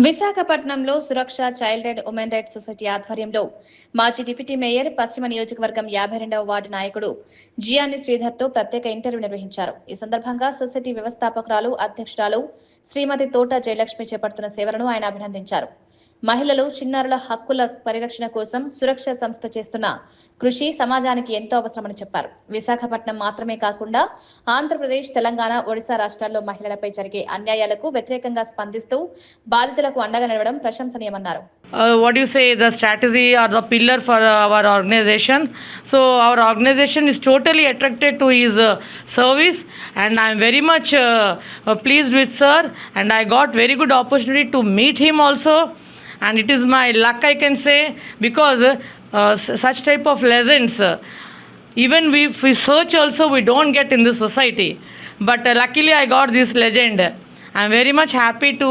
విశాఖపట్నంలో Suraksha child and women rights society ఆధ్వర్యంలో మాజీ డిప్యూటీ మేయర్ పశ్చిమ నియోజకవర్గం 52వ వార్డు నాయకుడు జియాని శ్రీధర్తో ప్రత్యేక ఇంటర్వ్యూ నిర్వహించారు. ఈ సందర్భంగా సొసైటీ వ్యవస్థాపకురాలు అధ్యక్షురాలు శ్రీమతి తోట జయలక్ష్మి చేపడుతున్న సేవలను ఆయన అభినందించారు. మహిళలు చిన్నారుల హక్కుల పరిరక్షణ కోసం సురక్ష సంస్థ చేస్తున్న కృషి సమాజానికి ఎంతో అవసరమని చెప్పారు. విశాఖపట్నం మాత్రమే కాకుండా ఆంధ్రప్రదేశ్, తెలంగాణ, ఒడిశా రాష్ట్రాల్లో మహిళలపై జరిగే అన్యాయాలకు వ్యతిరేకంగా స్పందిస్తూ బాధితులకు అండగా నిలవడం ప్రశంసనీయమన్నారు. What do you say, the strategy or the pillar for our organization? So our organization is totally attracted to his service, and I am very much pleased with sir, and I got very good opportunity to meet him also, and it is my luck, I can say, because such type of lessons even if we search also we don't get in the society, but luckily I got this legend. I am very much happy to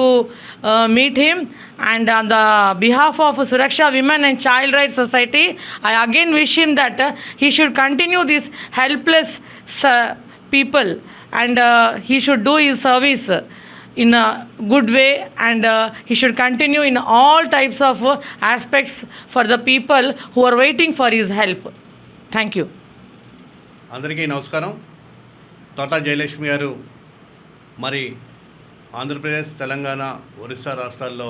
meet him, and on the behalf of Suraksha Women and Child Rights Society, I again wish him that he should continue this helpless people, and he should do his service in a good way, and he should continue in all types of aspects for the people who are waiting for his help. Thank you. అందరికీ నమస్కారం. తోట జయలక్ష్మి గారు మరి ఆంధ్రప్రదేశ్, తెలంగాణ, ఒరిస్సా రాష్ట్రాల్లో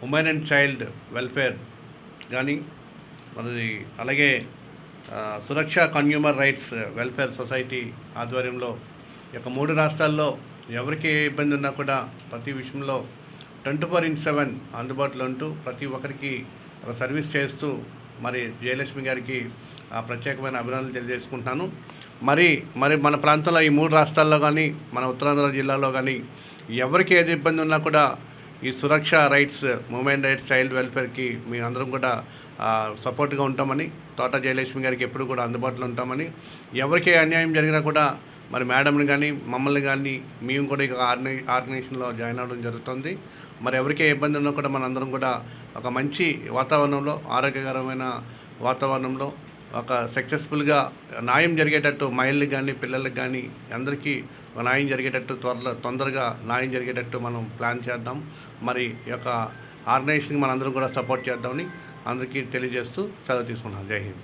women and child welfare కానీ మరి అలాగే సురక్ష consumer rights welfare society ఆధ్వర్యంలో ఈ యొక్క 3 రాష్ట్రాల్లో ఎవరికి ఏ ఇబ్బంది ఉన్నా కూడా ప్రతి విషయంలో 24/7 అందుబాటులో ఉంటూ ప్రతి ఒక్కరికి ఒక సర్వీస్ చేస్తూ మరి జయలక్ష్మి గారికి ప్రత్యేకమైన అభినందనలు తెలియజేసుకుంటున్నాను. మరి మన ప్రాంతంలో ఈ 3 రాష్ట్రాల్లో కానీ మన ఉత్తరాంధ్ర జిల్లాలో కానీ ఎవరికి ఏది ఇబ్బంది ఉన్నా కూడా ఈ సురక్ష రైట్స్, ఉమెన్ రైట్స్, చైల్డ్ వెల్ఫేర్కి మీ అందరం కూడా సపోర్ట్గా ఉంటామని, తోట జయలక్ష్మి గారికి ఎప్పుడు కూడా అందుబాటులో ఉంటామని, ఎవరికి అన్యాయం జరిగినా కూడా మరి మేడంని కానీ మమ్మల్ని కానీ మేము కూడా ఇక ఆర్గనైజేషన్లో జాయిన్ అవ్వడం జరుగుతుంది. మరి ఎవరికి ఇబ్బంది ఉన్నా కూడా మనందరం కూడా ఒక మంచి వాతావరణంలో, ఆరోగ్యకరమైన వాతావరణంలో ఒక సక్సెస్ఫుల్గా న్యాయం జరిగేటట్టు మహిళలకు కానీ పిల్లలకు కానీ అందరికీ న్యాయం జరిగేటట్టు తొందరగా న్యాయం జరిగేటట్టు మనం ప్లాన్ చేద్దాం. మరి ఈ యొక్క ఆర్గనైజేషన్కి మనందరం కూడా సపోర్ట్ చేద్దామని అందరికీ తెలియజేస్తూ సెలవు తీసుకున్నాం. జై హింద్.